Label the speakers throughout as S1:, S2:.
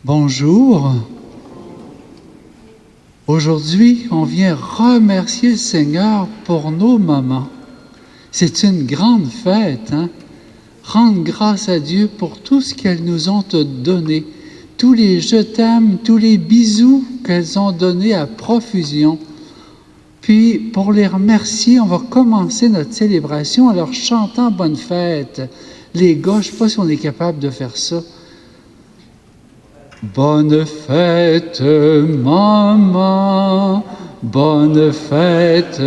S1: Bonjour. Aujourd'hui, on vient remercier le Seigneur pour nos mamans. C'est une grande fête, hein? Rendre grâce à Dieu pour tout ce qu'elles nous ont donné, tous les je t'aime, tous les bisous qu'elles ont donnés à profusion. Puis, pour les remercier, on va commencer notre célébration en leur chantant bonne fête. Les gars, je ne sais pas si on est capable de faire ça. Bonne fête, maman, bonne fête,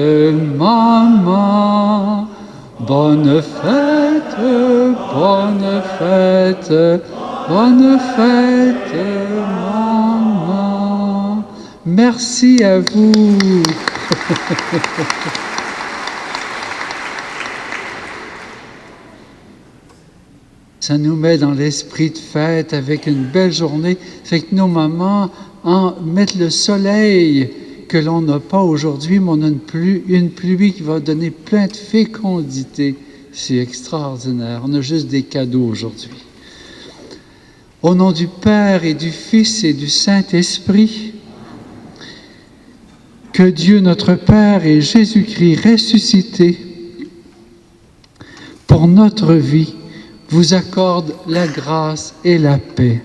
S1: maman, bonne fête, bonne fête, bonne fête, maman. Merci à vous. Ça nous met dans l'esprit de fête avec une belle journée. Fait que nos mamans mettent le soleil que l'on n'a pas aujourd'hui, mais on a une pluie qui va donner plein de fécondité. C'est extraordinaire. On a juste des cadeaux aujourd'hui. Au nom du Père et du Fils et du Saint-Esprit, que Dieu notre Père et Jésus-Christ ressuscité pour notre vie vous accorde la grâce et la paix.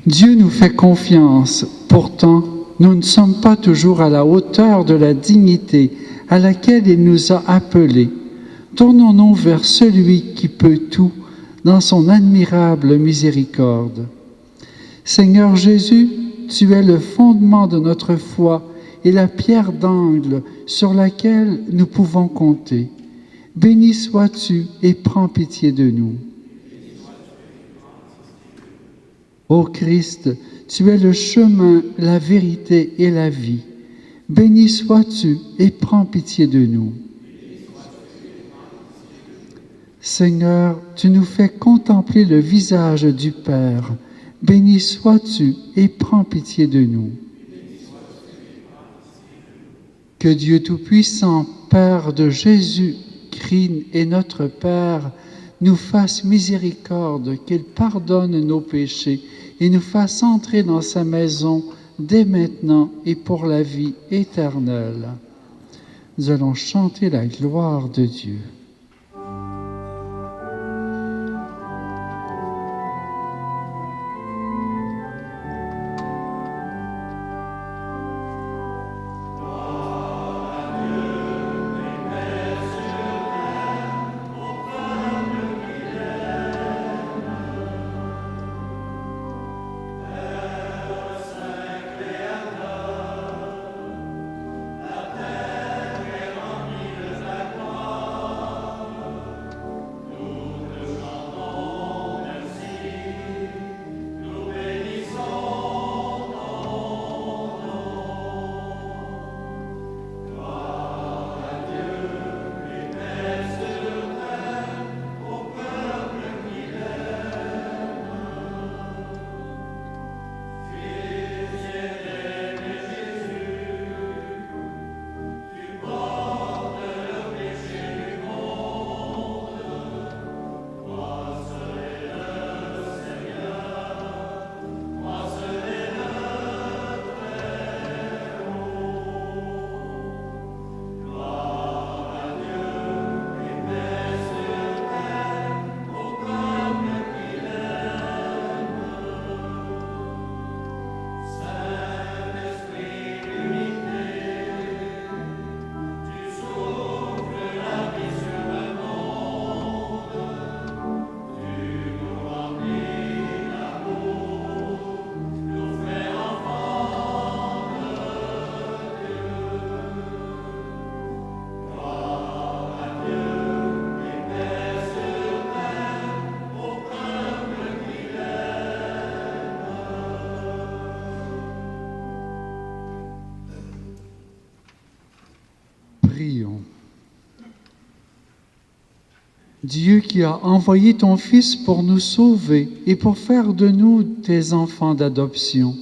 S1: Dieu nous fait confiance, pourtant nous ne sommes pas toujours à la hauteur de la dignité à laquelle il nous a appelés. Tournons-nous vers celui qui peut tout dans son admirable miséricorde. Seigneur Jésus, tu es le fondement de notre foi et la pierre d'angle sur laquelle nous pouvons compter. Béni sois-tu et prends pitié de nous. Ô Christ, tu es le chemin, la vérité et la vie. Béni sois-tu et prends pitié de nous. Seigneur, tu nous fais contempler le visage du Père. Béni sois-tu et prends pitié de nous. Que Dieu Tout-Puissant, Père de Jésus, Christ et notre Père, nous fasse miséricorde, qu'il pardonne nos péchés et nous fasse entrer dans sa maison dès maintenant et pour la vie éternelle. Nous allons chanter la gloire de Dieu. Prions. Dieu qui a envoyé ton Fils pour nous sauver et pour faire de nous tes enfants d'adoption,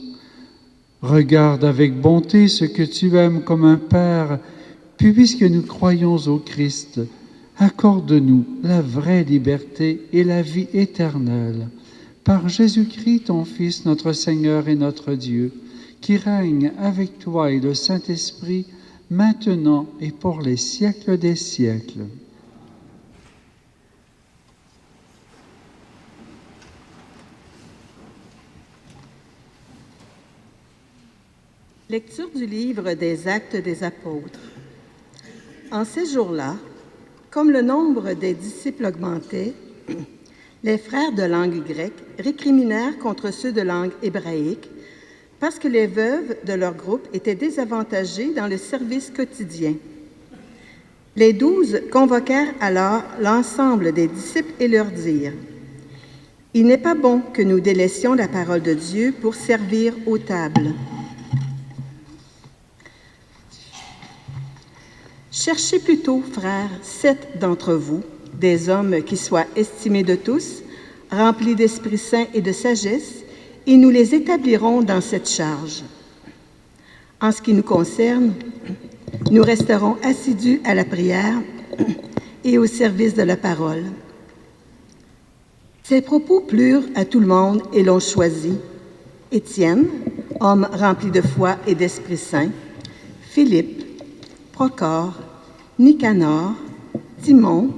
S1: regarde avec bonté ce que tu aimes comme un Père, puis puisque nous croyons au Christ, Accorde-nous la vraie liberté et la vie éternelle. Par Jésus-Christ, ton Fils, notre Seigneur et notre Dieu, qui règne avec toi et le Saint-Esprit, maintenant et pour les siècles des siècles.
S2: Lecture du livre des Actes des Apôtres. En ces jours-là, comme le nombre des disciples augmentait, les frères de langue grecque récriminèrent contre ceux de langue hébraïque parce que les veuves de leur groupe étaient désavantagées dans le service quotidien. Les 12 convoquèrent alors l'ensemble des disciples et leur dirent: « Il n'est pas bon que nous délaissions la parole de Dieu pour servir aux tables. Cherchez plutôt, frères, 7 d'entre vous, des hommes qui soient estimés de tous, remplis d'Esprit Saint et de sagesse, et nous les établirons dans cette charge. En ce qui nous concerne, nous resterons assidus à la prière et au service de la parole. » Ces propos plurent à tout le monde et l'on choisit Étienne, homme rempli de foi et d'Esprit Saint, Philippe, Procore, Nicanor, Timon,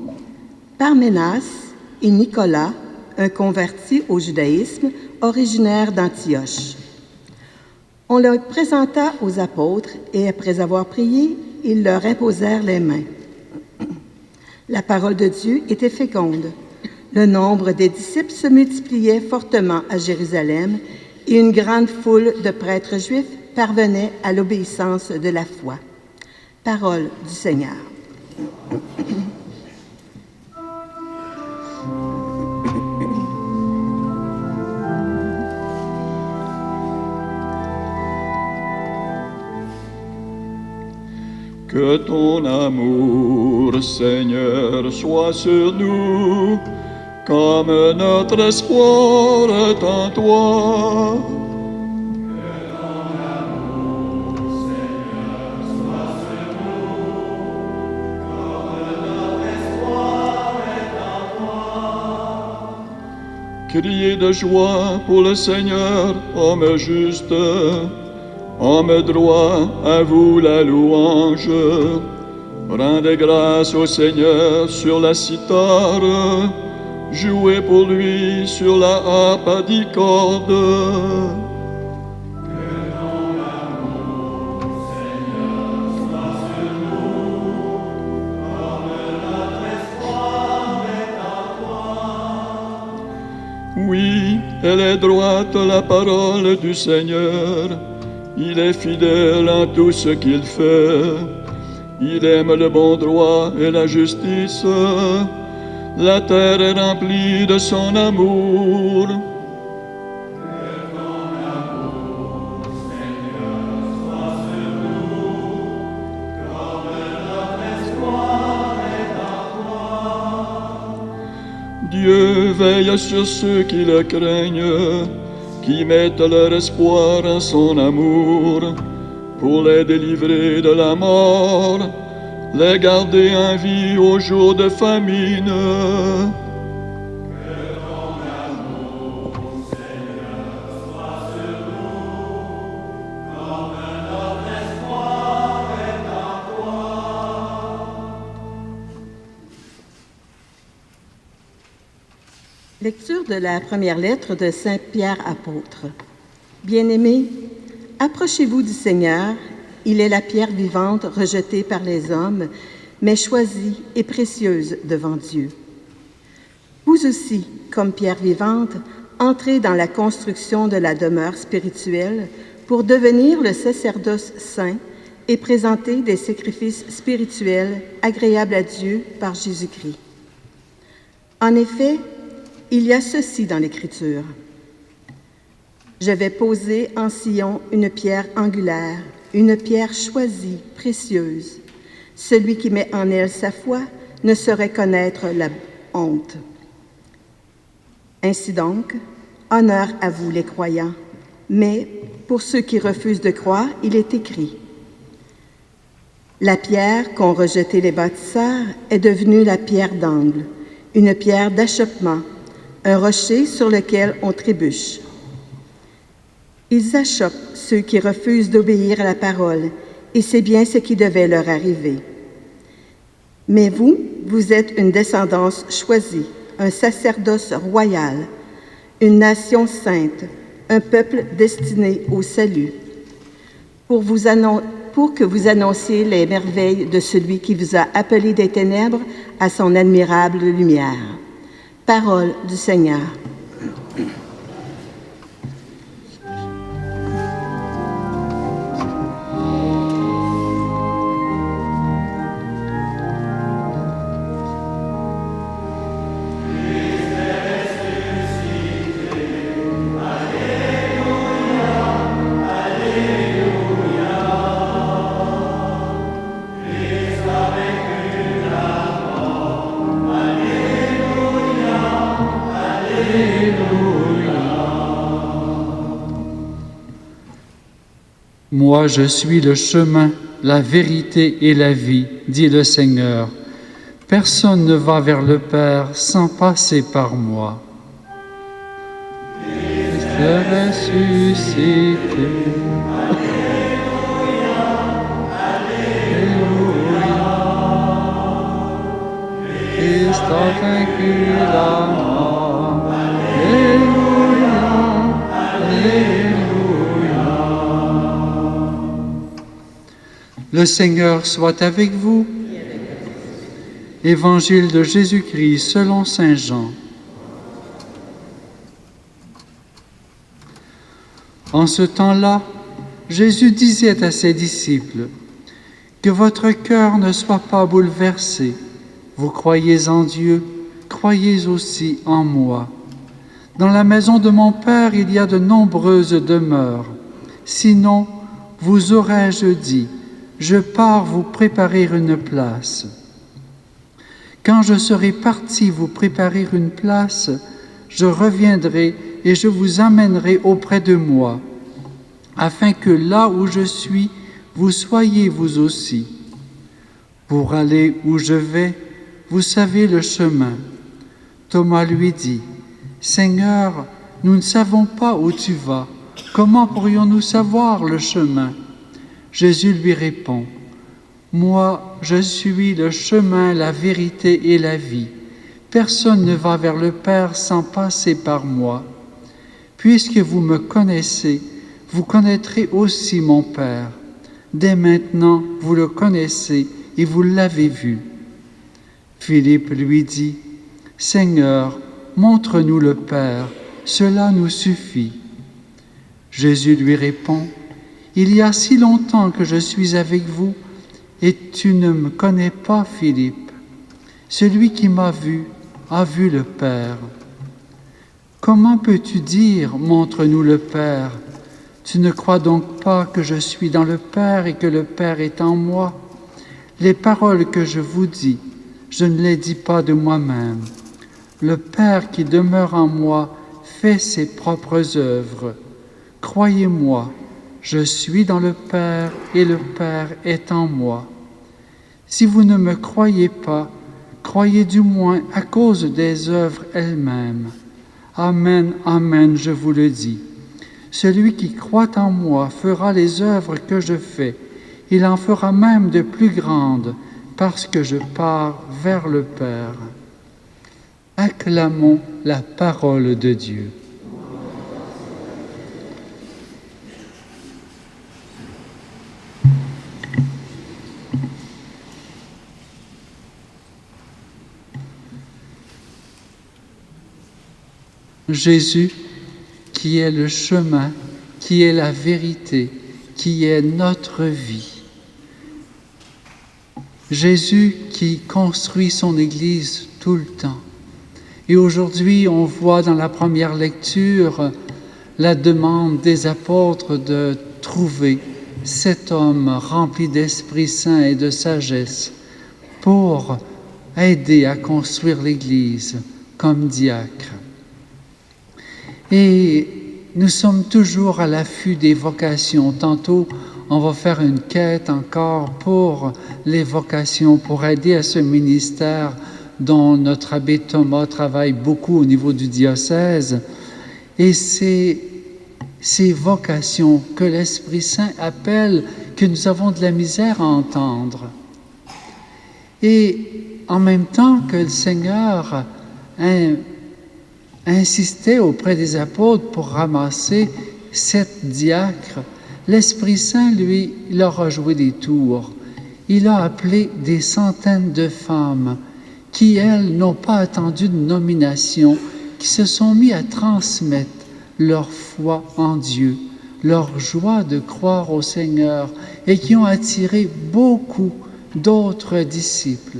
S2: Parménas et Nicolas, un converti au judaïsme, originaire d'Antioche. On leur présenta aux apôtres et après avoir prié, ils leur imposèrent les mains. La parole de Dieu était féconde. Le nombre des disciples se multipliait fortement à Jérusalem et une grande foule de prêtres juifs parvenait à l'obéissance de la foi. Parole du Seigneur.
S3: Que ton amour, Seigneur, soit sur nous, comme notre espoir est en toi. Criez de joie pour le Seigneur, homme juste, homme droit, à vous la louange. Rendez grâce au Seigneur sur la cithare, jouez pour lui sur la harpe à 10 cordes. Oui, elle est droite la parole du Seigneur. Il est fidèle en tout ce qu'il fait. Il aime le bon droit et la justice. La terre est remplie de son amour. Dieu veille sur ceux qui le craignent, qui mettent leur espoir en son amour, pour les délivrer de la mort, les garder en vie au jour de famine.
S2: Lecture de la première lettre de Saint Pierre apôtre. Bien-aimés, approchez-vous du Seigneur. Il est la pierre vivante rejetée par les hommes, mais choisie et précieuse devant Dieu. Vous aussi, comme pierre vivante, entrez dans la construction de la demeure spirituelle pour devenir le sacerdoce saint et présenter des sacrifices spirituels agréables à Dieu par Jésus-Christ. En effet, il y a ceci dans l'Écriture. Je vais poser en Sion une pierre angulaire, une pierre choisie, précieuse. Celui qui met en elle sa foi ne saurait connaître la honte. Ainsi donc, honneur à vous les croyants, mais pour ceux qui refusent de croire, il est écrit: La pierre qu'ont rejetée les bâtisseurs est devenue la pierre d'angle, une pierre d'achoppement, un rocher sur lequel on trébuche. Ils achoppent ceux qui refusent d'obéir à la parole, et c'est bien ce qui devait leur arriver. Mais vous, vous êtes une descendance choisie, un sacerdoce royal, une nation sainte, un peuple destiné au salut, pour que vous annonciez les merveilles de celui qui vous a appelé des ténèbres à son admirable lumière. Parole du Seigneur.
S1: Moi, je suis le chemin, la vérité et la vie, dit le Seigneur. Personne ne va vers le Père sans passer par moi. Christ est ressuscité. Christ a vaincu la mort. Alléluia, Alléluia. Le Seigneur soit avec vous. Évangile de Jésus-Christ selon saint Jean. En ce temps-là, Jésus disait à ses disciples, « Que votre cœur ne soit pas bouleversé. Vous croyez en Dieu, croyez aussi en moi. Dans la maison de mon Père, il y a de nombreuses demeures. Sinon, vous aurais-je dit, je pars vous préparer une place. Quand je serai parti vous préparer une place, je reviendrai et je vous amènerai auprès de moi, afin que là où je suis, vous soyez vous aussi. Pour aller où je vais, vous savez le chemin. » Thomas lui dit, « Seigneur, nous ne savons pas où tu vas. Comment pourrions-nous savoir le chemin ?» Jésus lui répond, « Moi, je suis le chemin, la vérité et la vie. Personne ne va vers le Père sans passer par moi. Puisque vous me connaissez, vous connaîtrez aussi mon Père. Dès maintenant, vous le connaissez et vous l'avez vu. » Philippe lui dit, « Seigneur, montre-nous le Père, cela nous suffit. » Jésus lui répond, « Il y a si longtemps que je suis avec vous, et tu ne me connais pas, Philippe. Celui qui m'a vu a vu le Père. Comment peux-tu dire, montre-nous le Père? Tu ne crois donc pas que je suis dans le Père et que le Père est en moi? Les paroles que je vous dis, je ne les dis pas de moi-même. Le Père qui demeure en moi fait ses propres œuvres. Croyez-moi, je suis dans le Père et le Père est en moi. Si vous ne me croyez pas, croyez du moins à cause des œuvres elles-mêmes. Amen, amen, je vous le dis. Celui qui croit en moi fera les œuvres que je fais. Il en fera même de plus grandes, parce que je pars vers le Père. » Acclamons la parole de Dieu. Jésus, qui est le chemin, qui est la vérité, qui est notre vie. Jésus qui construit son Église tout le temps. Et aujourd'hui, on voit dans la première lecture la demande des apôtres de trouver cet homme rempli d'Esprit Saint et de sagesse pour aider à construire l'Église comme diacre. Et nous sommes toujours à l'affût des vocations. Tantôt, on va faire une quête encore pour les vocations, pour aider à ce ministère dont notre abbé Thomas travaille beaucoup au niveau du diocèse. Et c'est ces vocations que l'Esprit Saint appelle, que nous avons de la misère à entendre. Et en même temps que le Seigneur insistait auprès des apôtres pour ramasser 7 diacres, l'Esprit Saint, lui, leur a joué des tours. Il a appelé des centaines de femmes qui, elles, n'ont pas attendu de nomination, qui se sont mis à transmettre leur foi en Dieu, leur joie de croire au Seigneur et qui ont attiré beaucoup d'autres disciples.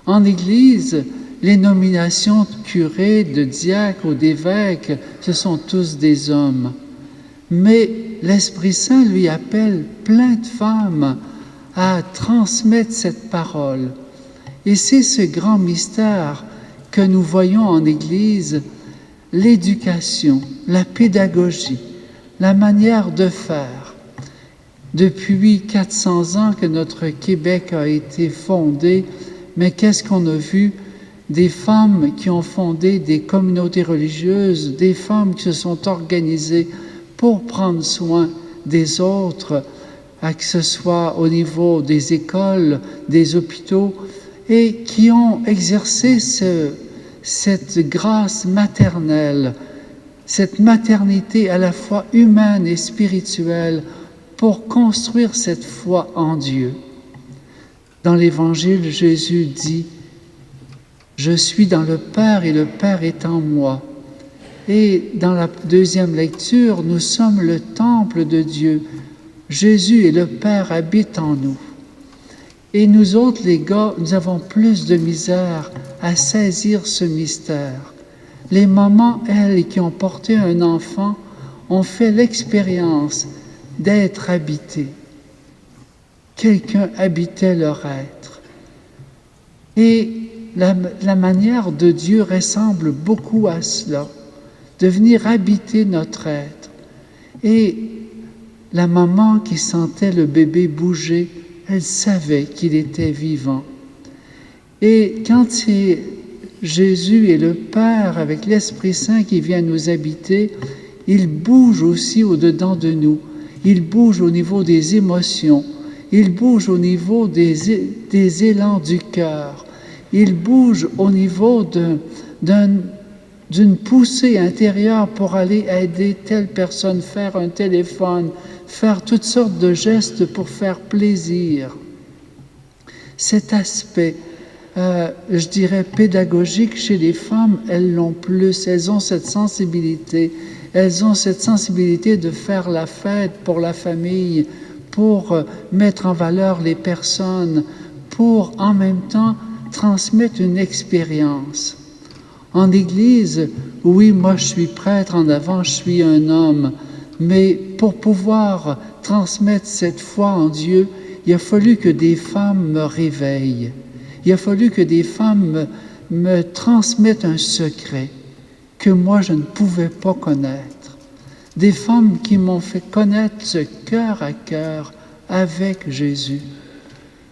S1: En Église, les nominations de curés, de diacres ou d'évêques, ce sont tous des hommes. Mais l'Esprit Saint lui appelle plein de femmes à transmettre cette parole. Et c'est ce grand mystère que nous voyons en Église, l'éducation, la pédagogie, la manière de faire. Depuis 400 ans que notre Québec a été fondé, mais qu'est-ce qu'on a vu? Des femmes qui ont fondé des communautés religieuses, des femmes qui se sont organisées pour prendre soin des autres, que ce soit au niveau des écoles, des hôpitaux, et qui ont exercé cette grâce maternelle, cette maternité à la fois humaine et spirituelle pour construire cette foi en Dieu. Dans l'Évangile, Jésus dit « Je suis dans le Père et le Père est en moi ». Et dans la deuxième lecture, nous sommes le temple de Dieu. Jésus et le Père habitent en nous. Et nous autres, les gars, nous avons plus de misère à saisir ce mystère. Les mamans, elles, qui ont porté un enfant, ont fait l'expérience d'être habitées. Quelqu'un habitait leur être. Et la manière de Dieu ressemble beaucoup à cela, de venir habiter notre être. Et la maman qui sentait le bébé bouger, elle savait qu'il était vivant. Et quand c'est Jésus et le Père avec l'Esprit Saint qui vient nous habiter, il bouge aussi au-dedans de nous. Il bouge au niveau des émotions. Il bouge au niveau des élans du cœur. Il bouge au niveau d'une poussée intérieure pour aller aider telle personne, faire un téléphone, faire toutes sortes de gestes pour faire plaisir. Cet aspect, je dirais, pédagogique chez les femmes, elles l'ont plus, elles ont cette sensibilité. Elles ont cette sensibilité de faire la fête pour la famille, pour mettre en valeur les personnes, pour en même temps transmettre une expérience. En Église, oui, moi je suis prêtre, en avant je suis un homme, mais pour pouvoir transmettre cette foi en Dieu, il a fallu que des femmes me réveillent. Il a fallu que des femmes me transmettent un secret que moi je ne pouvais pas connaître. Des femmes qui m'ont fait connaître ce cœur à cœur avec Jésus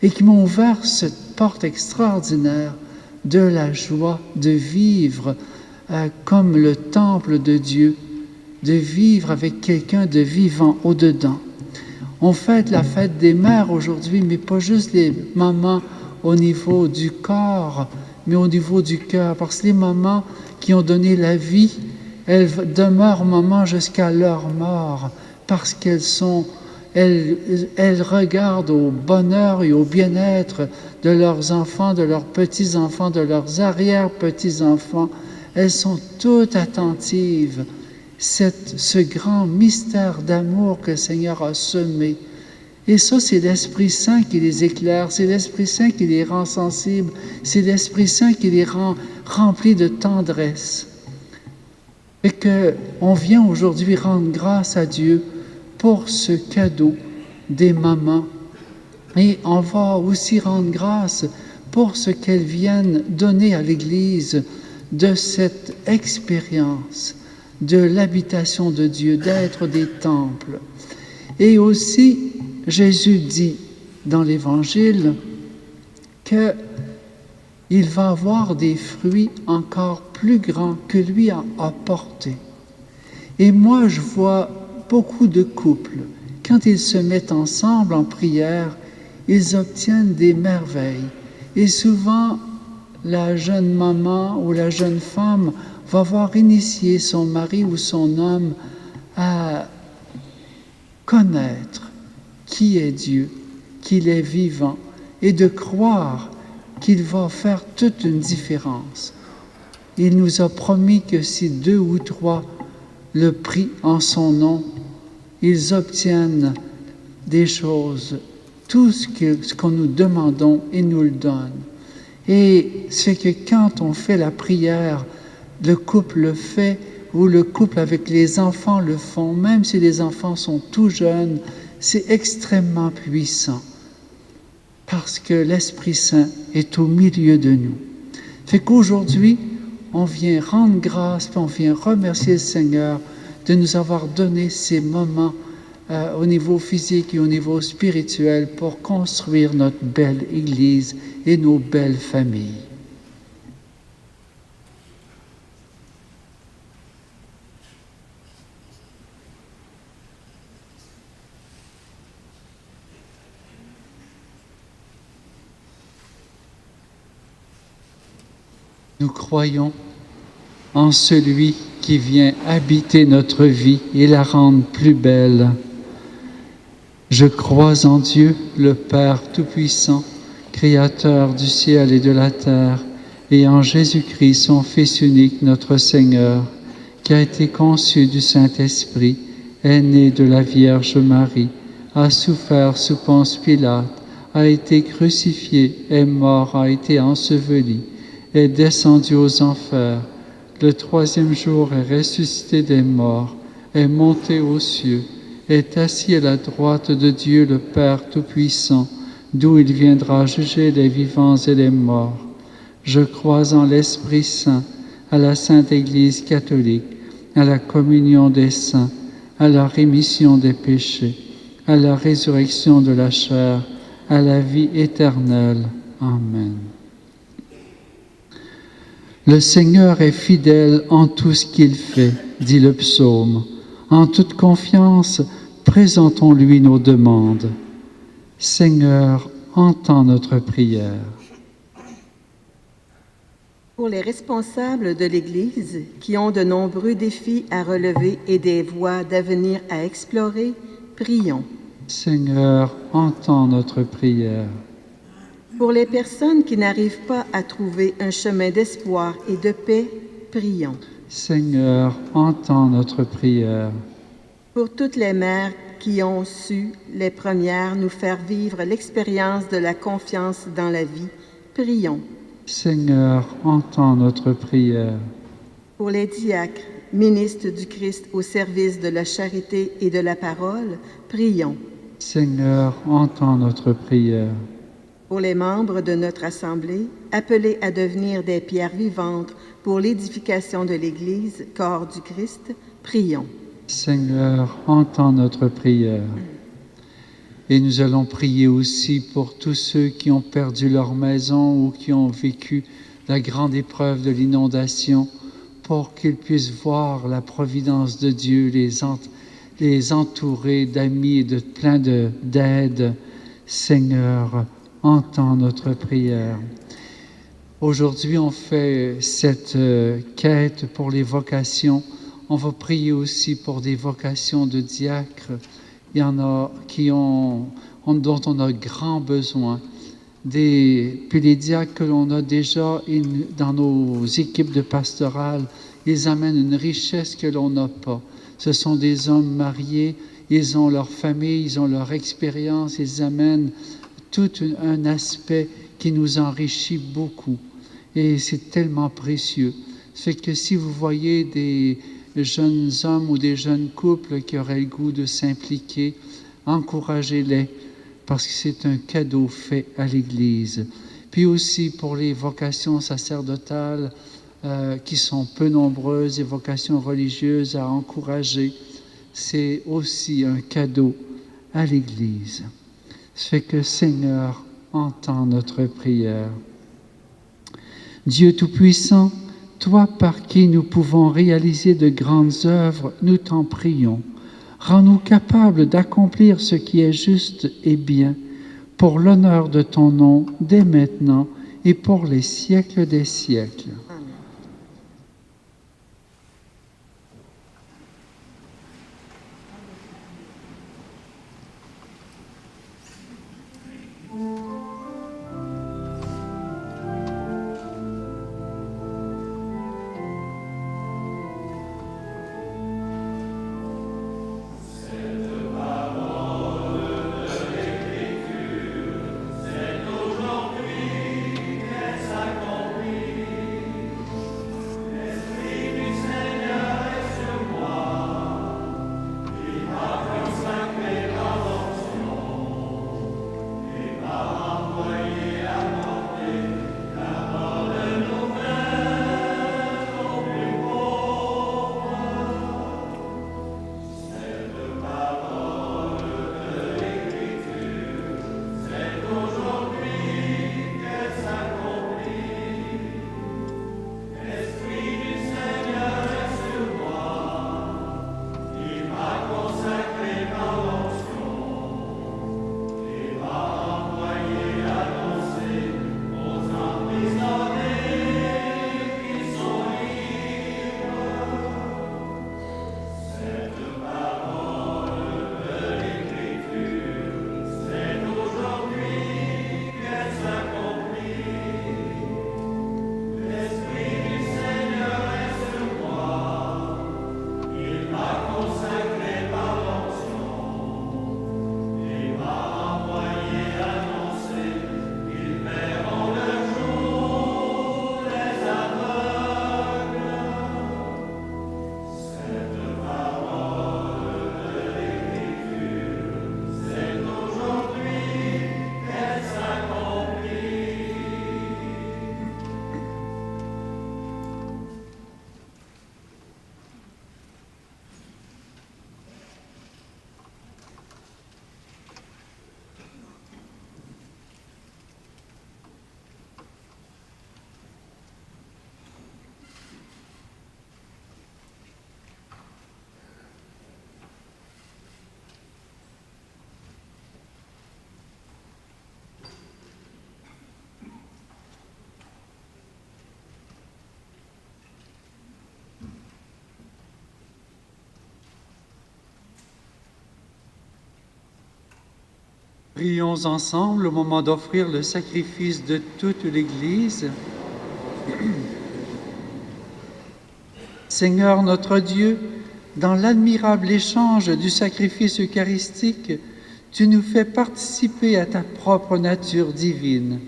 S1: et qui m'ont ouvert cette porte extraordinaire de la joie de vivre comme le temple de Dieu, de vivre avec quelqu'un de vivant au-dedans. On fête la fête des mères aujourd'hui, mais pas juste les mamans au niveau du corps, mais au niveau du cœur, parce que les mamans qui ont donné la vie, elles demeurent mamans jusqu'à leur mort, parce qu'elles regardent au bonheur et au bien-être de leurs enfants, de leurs petits-enfants, de leurs arrière-petits-enfants. Elles sont toutes attentives. Ce grand mystère d'amour que le Seigneur a semé. Et ça, c'est l'Esprit Saint qui les éclaire, c'est l'Esprit Saint qui les rend sensibles, c'est l'Esprit Saint qui les rend remplis de tendresse. Et qu'on vient aujourd'hui rendre grâce à Dieu pour ce cadeau des mamans. Et on va aussi rendre grâce pour ce qu'elles viennent donner à l'Église de cette expérience de l'habitation de Dieu, d'être des temples. Et aussi Jésus dit dans l'Évangile qu'il va avoir des fruits encore plus grands que lui a portés. Et moi, je vois beaucoup de couples, quand ils se mettent ensemble en prière, ils obtiennent des merveilles. Et souvent, la jeune maman ou la jeune femme va voir initier son mari ou son homme à connaître qui est Dieu, qu'il est vivant, et de croire qu'il va faire toute une différence. Il nous a promis que si 2 ou 3 le prient en son nom, ils obtiennent des choses, tout ce qu'on nous demandons, il nous le donne. Et c'est que quand on fait la prière, le couple le fait, ou le couple avec les enfants le font, même si les enfants sont tout jeunes, c'est extrêmement puissant, parce que l'Esprit Saint est au milieu de nous. Fait qu'aujourd'hui, on vient rendre grâce, puis on vient remercier le Seigneur de nous avoir donné ces moments au niveau physique et au niveau spirituel pour construire notre belle Église et nos belles familles. Nous croyons en celui qui vient habiter notre vie et la rendre plus belle. Je crois en Dieu, le Père Tout-Puissant, Créateur du ciel et de la terre, et en Jésus-Christ, son Fils unique, notre Seigneur, qui a été conçu du Saint-Esprit, est né de la Vierge Marie, a souffert sous Ponce Pilate, a été crucifié, est mort, a été enseveli, est descendu aux enfers, le 3e jour est ressuscité des morts, est monté aux cieux, est assis à la droite de Dieu le Père Tout-Puissant, d'où il viendra juger les vivants et les morts. Je crois en l'Esprit Saint, à la Sainte Église catholique, à la communion des saints, à la rémission des péchés, à la résurrection de la chair, à la vie éternelle. Amen. Le Seigneur est fidèle en tout ce qu'il fait, dit le psaume. En toute confiance, présentons-lui nos demandes. Seigneur, entends notre prière.
S2: Pour les responsables de l'Église qui ont de nombreux défis à relever et des voies d'avenir à explorer, prions.
S1: Seigneur, entends notre prière.
S2: Pour les personnes qui n'arrivent pas à trouver un chemin d'espoir et de paix, prions.
S1: Seigneur, entends notre prière.
S2: Pour toutes les mères qui ont su, les premières, nous faire vivre l'expérience de la confiance dans la vie, prions.
S1: Seigneur, entends notre prière.
S2: Pour les diacres, ministres du Christ au service de la charité et de la parole, prions.
S1: Seigneur, entends notre prière.
S2: Pour les membres de notre Assemblée, appelés à devenir des pierres vivantes pour l'édification de l'Église, corps du Christ, prions.
S1: Seigneur, entends notre prière. Et nous allons prier aussi pour tous ceux qui ont perdu leur maison ou qui ont vécu la grande épreuve de l'inondation, pour qu'ils puissent voir la providence de Dieu, les entourer d'amis et de plein d'aide. Seigneur, entends notre prière. Aujourd'hui, on fait cette quête pour les vocations. On va prier aussi pour des vocations de diacres. Il y en a dont on a grand besoin. Puis les diacres que l'on a déjà dans nos équipes de pastorale, ils amènent une richesse que l'on n'a pas. Ce sont des hommes mariés, ils ont leur famille, ils ont leur expérience, ils amènent tout un aspect qui nous enrichit beaucoup. Et c'est tellement précieux. C'est que si vous voyez des jeunes hommes ou des jeunes couples qui auraient le goût de s'impliquer, encouragez-les, parce que c'est un cadeau fait à l'Église. Puis aussi pour les vocations sacerdotales qui sont peu nombreuses, les vocations religieuses à encourager, c'est aussi un cadeau à l'Église. Ça fait que Seigneur, entends notre prière. Dieu Tout-Puissant, toi par qui nous pouvons réaliser de grandes œuvres, nous t'en prions. Rends-nous capables d'accomplir ce qui est juste et bien, pour l'honneur de ton nom, dès maintenant et pour les siècles des siècles. Prions ensemble au moment d'offrir le sacrifice de toute l'Église. Seigneur notre Dieu, dans l'admirable échange du sacrifice eucharistique, tu nous fais participer à ta propre nature divine.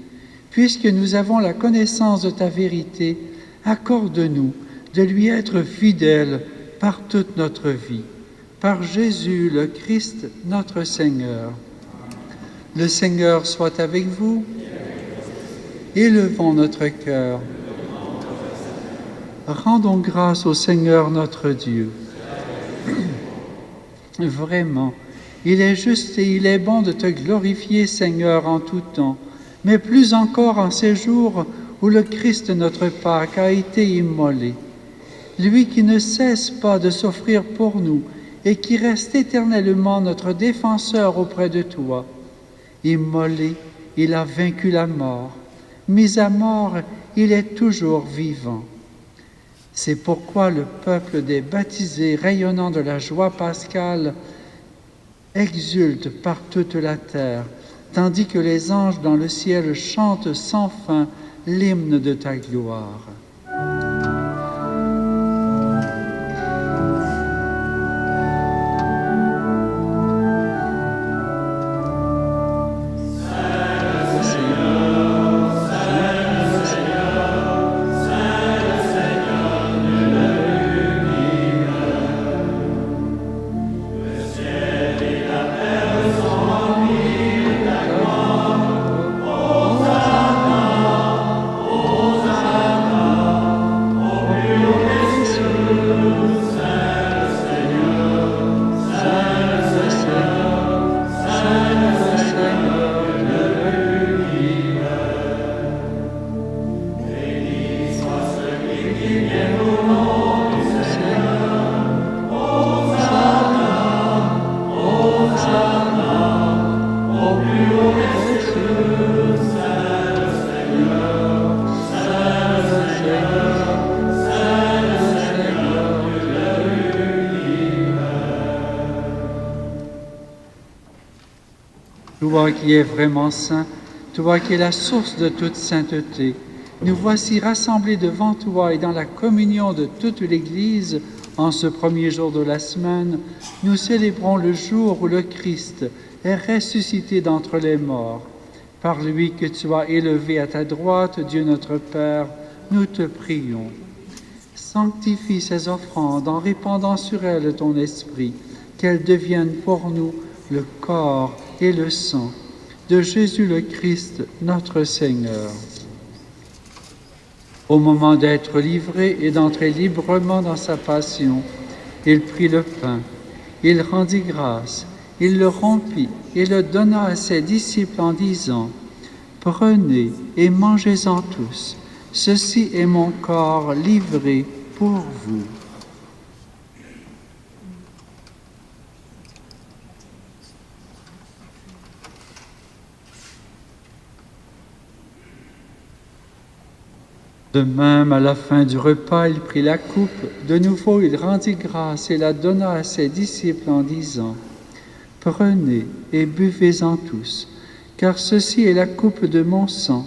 S1: Puisque nous avons la connaissance de ta vérité, accorde-nous de lui être fidèles par toute notre vie. Par Jésus le Christ, notre Seigneur. Le Seigneur soit avec vous. Élevons notre cœur. Rendons grâce au Seigneur notre Dieu. Vraiment, il est juste et il est bon de te glorifier, Seigneur, en tout temps, mais plus encore en ces jours où le Christ notre Pâque a été immolé. Lui qui ne cesse pas de s'offrir pour nous et qui reste éternellement notre défenseur auprès de toi. Immolé, il a vaincu la mort. Mis à mort, il est toujours vivant. C'est pourquoi le peuple des baptisés, rayonnant de la joie pascale, exulte par toute la terre, tandis que les anges dans le ciel chantent sans fin l'hymne de ta gloire. Toi qui es vraiment saint, toi qui es la source de toute sainteté, nous voici rassemblés devant toi et dans la communion de toute l'Église, en ce premier jour de la semaine, nous célébrons le jour où le Christ est ressuscité d'entre les morts. Par lui que tu as élevé à ta droite, Dieu notre Père, nous te prions. Sanctifie ces offrandes en répandant sur elles ton esprit, qu'elles deviennent pour nous le corps et le sang de Jésus le Christ, notre Seigneur. Au moment d'être livré et d'entrer librement dans sa passion, il prit le pain, il rendit grâce, il le rompit et le donna à ses disciples en disant : « Prenez et mangez-en tous, ceci est mon corps livré pour vous. » De même, à la fin du repas, il prit la coupe. De nouveau, il rendit grâce et la donna à ses disciples en disant : « Prenez et buvez-en tous, car ceci est la coupe de mon sang,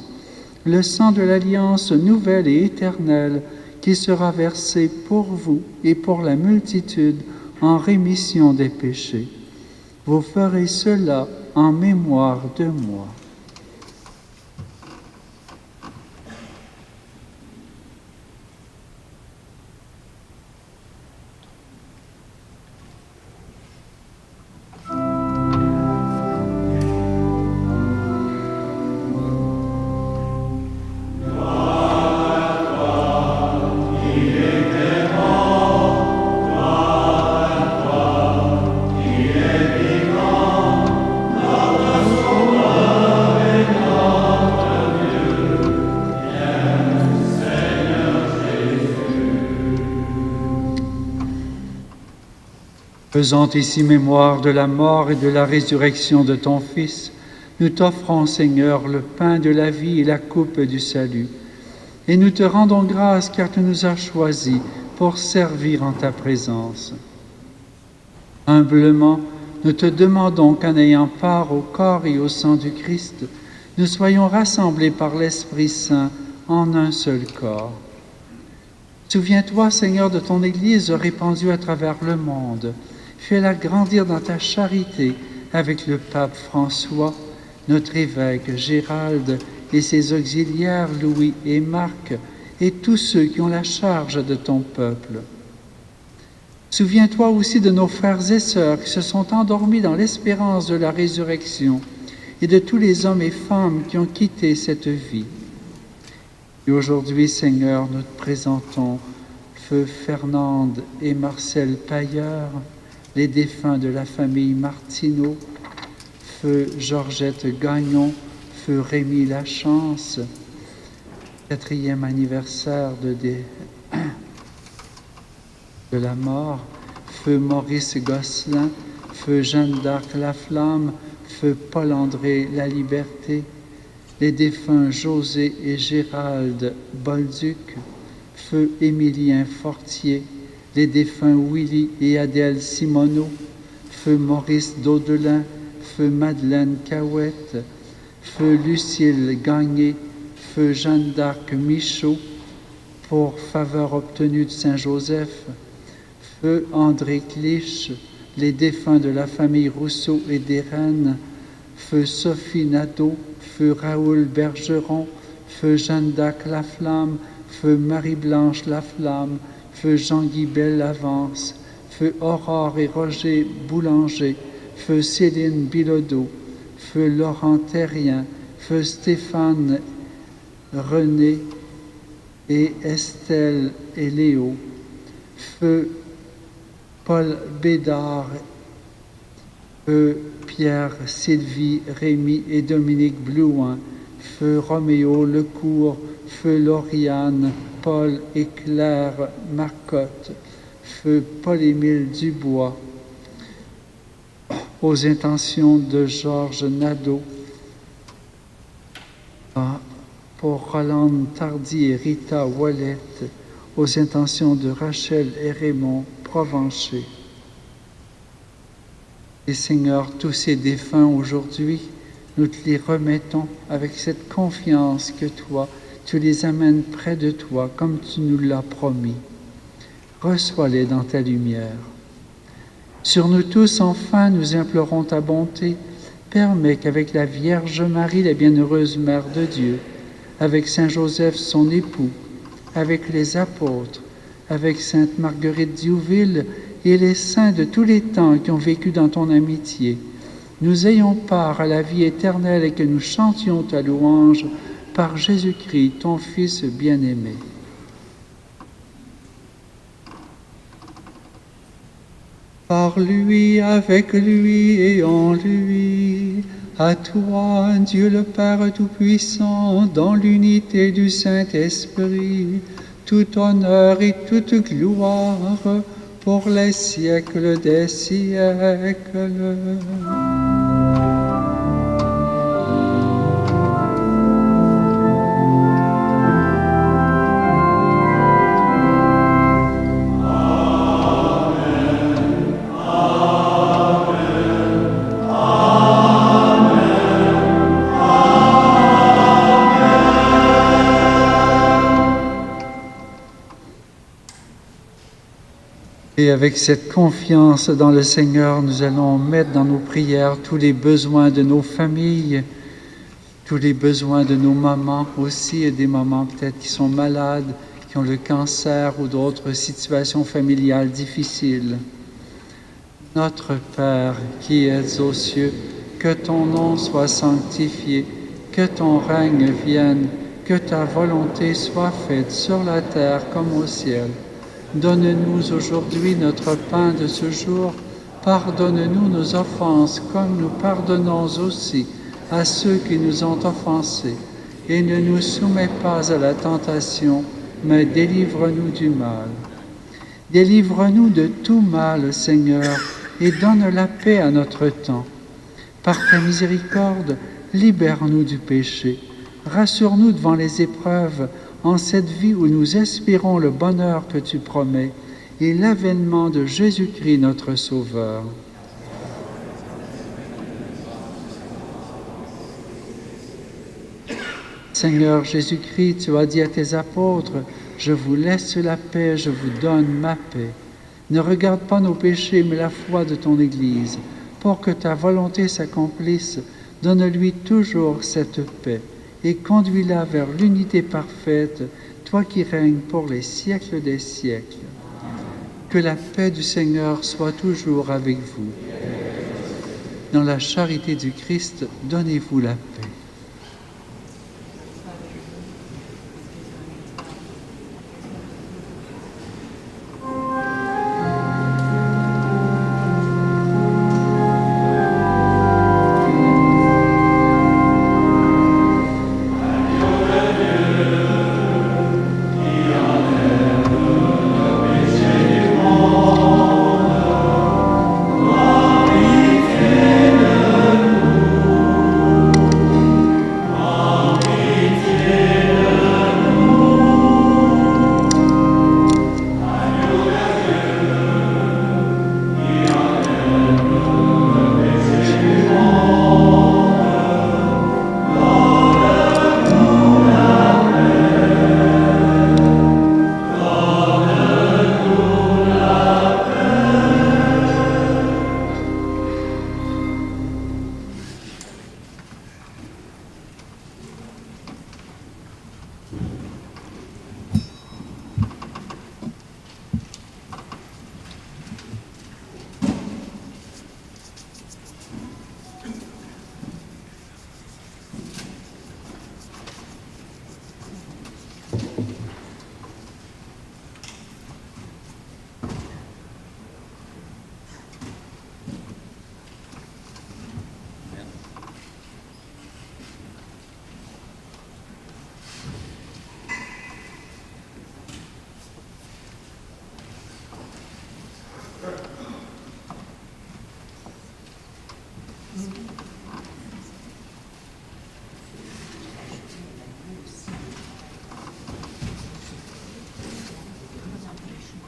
S1: le sang de l'alliance nouvelle et éternelle, qui sera versé pour vous et pour la multitude en rémission des péchés. Vous ferez cela en mémoire de moi. » Faisant ici mémoire de la mort et de la résurrection de ton Fils, nous t'offrons, Seigneur, le pain de la vie et la coupe du salut. Et nous te rendons grâce car tu nous as choisis pour servir en ta présence. Humblement, nous te demandons qu'en ayant part au corps et au sang du Christ, nous soyons rassemblés par l'Esprit Saint en un seul corps. Souviens-toi, Seigneur, de ton Église répandue à travers le monde. Fais-la grandir dans ta charité avec le pape François, notre évêque Gérald et ses auxiliaires Louis et Marc et tous ceux qui ont la charge de ton peuple. Souviens-toi aussi de nos frères et sœurs qui se sont endormis dans l'espérance de la résurrection et de tous les hommes et femmes qui ont quitté cette vie. Et aujourd'hui, Seigneur, nous te présentons Feu Fernande et Marcel Pailleur, les défunts de la famille Martineau, Feu Georgette Gagnon, Feu Rémi Lachance, 4e anniversaire de la mort, Feu Maurice Gosselin, Feu Jeanne d'Arc Laflamme, Feu Paul-André La Liberté, les défunts José et Gérald Bolduc, Feu Émilien Fortier, les défunts Willy et Adèle Simoneau, Feu Maurice Daudelin, Feu Madeleine Cahouette, Feu Lucille Gagné, Feu Jeanne d'Arc Michaud, pour faveur obtenue de Saint-Joseph, Feu André Clich, les défunts de la famille Rousseau et des Rennes, Feu Sophie Nadeau, Feu Raoul Bergeron, Feu Jeanne d'Arc Laflamme, Feu Marie-Blanche Laflamme, Feu Jean-Guy Bellavance, Feu Aurore et Roger Boulanger, Feu Céline Bilodeau, Feu Laurent Terrien, Feu Stéphane René et Estelle et Léo, Feu Paul Bédard, Feu Pierre, Sylvie, Rémy et Dominique Blouin, Feu Roméo Lecourt, Feu Lauriane, Paul et Claire Marcotte, feu Paul-Émile Dubois, aux intentions de Georges Nadeau, pour Roland Tardy et Rita Wallet, aux intentions de Rachel et Raymond Provencher. Et Seigneur, tous ces défunts aujourd'hui, nous te les remettons avec cette confiance que toi, tu les amènes près de toi comme tu nous l'as promis. Reçois-les dans ta lumière. Sur nous tous, enfin, nous implorons ta bonté. Permets qu'avec la Vierge Marie, la bienheureuse Mère de Dieu, avec Saint Joseph, son époux, avec les apôtres, avec Sainte Marguerite Diouville et les saints de tous les temps qui ont vécu dans ton amitié, nous ayons part à la vie éternelle et que nous chantions ta louange par Jésus-Christ, ton Fils bien-aimé. Par lui, avec lui et en lui, à toi, Dieu le Père Tout-Puissant, dans l'unité du Saint-Esprit, tout honneur et toute gloire pour les siècles des siècles. Et avec cette confiance dans le Seigneur, nous allons mettre dans nos prières tous les besoins de nos familles, tous les besoins de nos mamans aussi, et des mamans peut-être qui sont malades, qui ont le cancer ou d'autres situations familiales difficiles. Notre Père qui es aux cieux, que ton nom soit sanctifié, que ton règne vienne, que ta volonté soit faite sur la terre comme au ciel. Donne-nous aujourd'hui notre pain de ce jour. Pardonne-nous nos offenses, comme nous pardonnons aussi à ceux qui nous ont offensés. Et ne nous soumets pas à la tentation, mais délivre-nous du mal. Délivre-nous de tout mal, Seigneur, et donne la paix à notre temps. Par ta miséricorde, libère-nous du péché. Rassure-nous devant les épreuves, en cette vie où nous espérons le bonheur que tu promets et l'avènement de Jésus-Christ notre Sauveur. Seigneur Jésus-Christ, tu as dit à tes apôtres, « Je vous laisse la paix, je vous donne ma paix. » Ne regarde pas nos péchés, mais la foi de ton Église. Pour que ta volonté s'accomplisse, donne-lui toujours cette paix et conduis-la vers l'unité parfaite, toi qui règnes pour les siècles des siècles. Que la paix du Seigneur soit toujours avec vous. Dans la charité du Christ, donnez-vous la paix.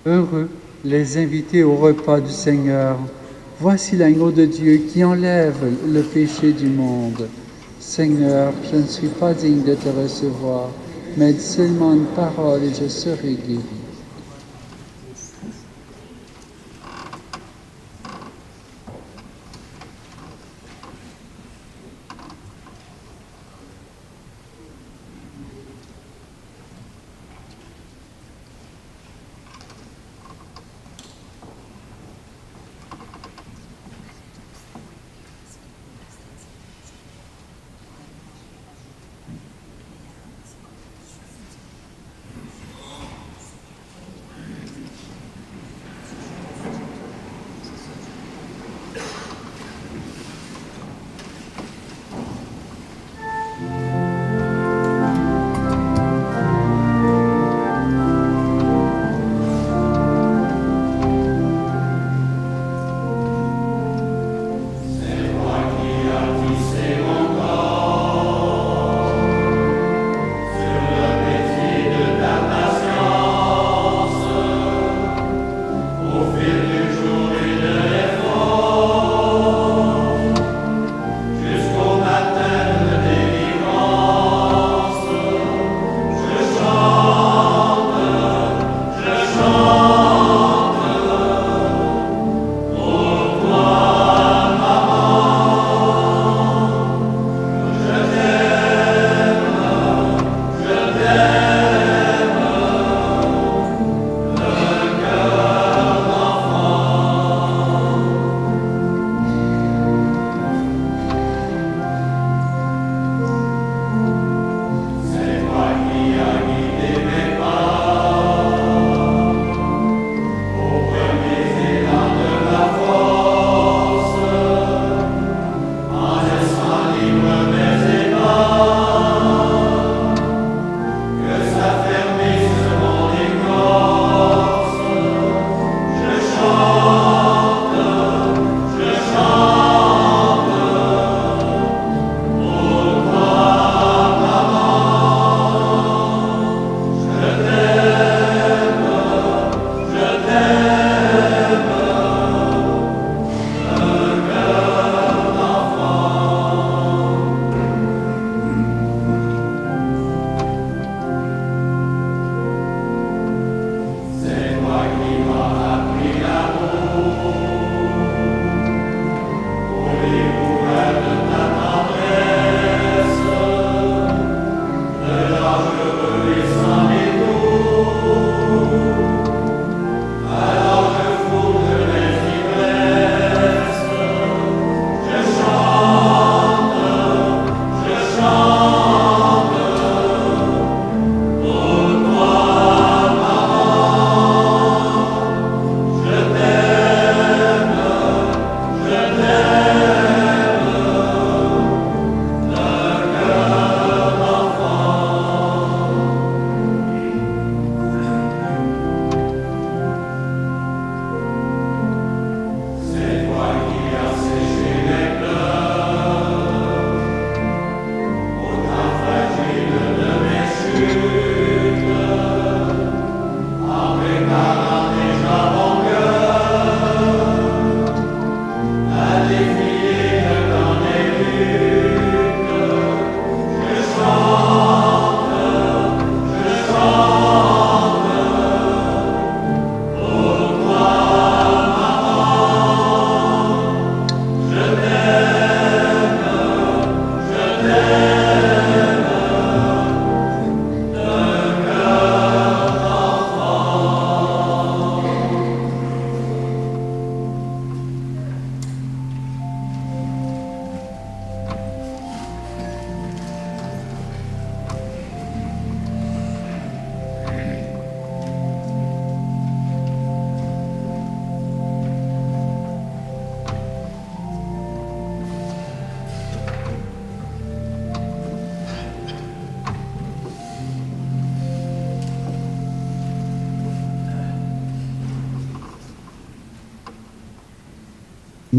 S1: Heureux les invités au repas du Seigneur. Voici l'agneau de Dieu qui enlève le péché du monde. Seigneur, je ne suis pas digne de te recevoir, mais dis seulement une parole et je serai guéri.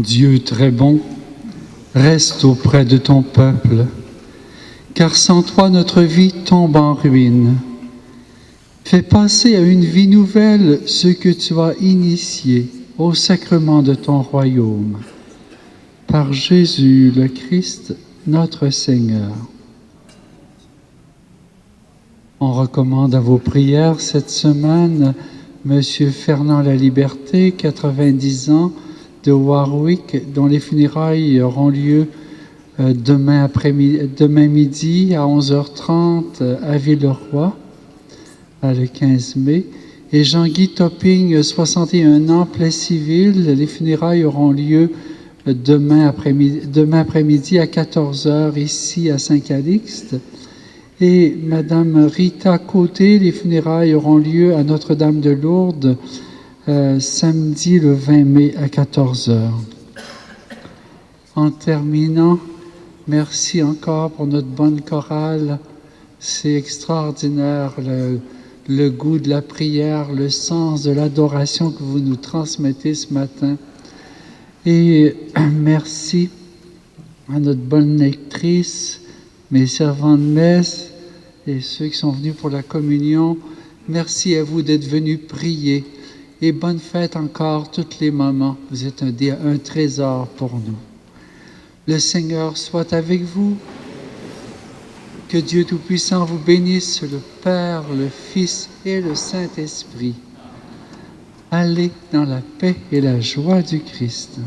S1: Dieu très bon, reste auprès de ton peuple, car sans toi notre vie tombe en ruine. Fais passer à une vie nouvelle ceux que tu as initiés au sacrement de ton royaume. Par Jésus le Christ, notre Seigneur. On recommande à vos prières cette semaine Monsieur Fernand Laliberté, 90 ans, de Warwick, dont les funérailles auront lieu demain midi à 11h30 à Villeroy, le 15 mai. Et Jean-Guy Topping, 61 ans, Plessisville. Les funérailles auront lieu demain après-midi à 14h ici à Saint-Calixte. Et Madame Rita Côté, les funérailles auront lieu à Notre-Dame de Lourdes samedi le 20 mai à 14h. En terminant, merci encore pour notre bonne chorale. C'est extraordinaire le goût de la prière, le sens de l'adoration que vous nous transmettez ce matin. Et merci à notre bonne lectrice, mes servants de messe et ceux qui sont venus pour la communion. Merci à vous d'être venus prier. Et bonne fête encore tous les moments. Vous êtes un trésor pour nous. Le Seigneur soit avec vous. Que Dieu Tout-Puissant vous bénisse, le Père, le Fils et le Saint-Esprit. Allez dans la paix et la joie du Christ.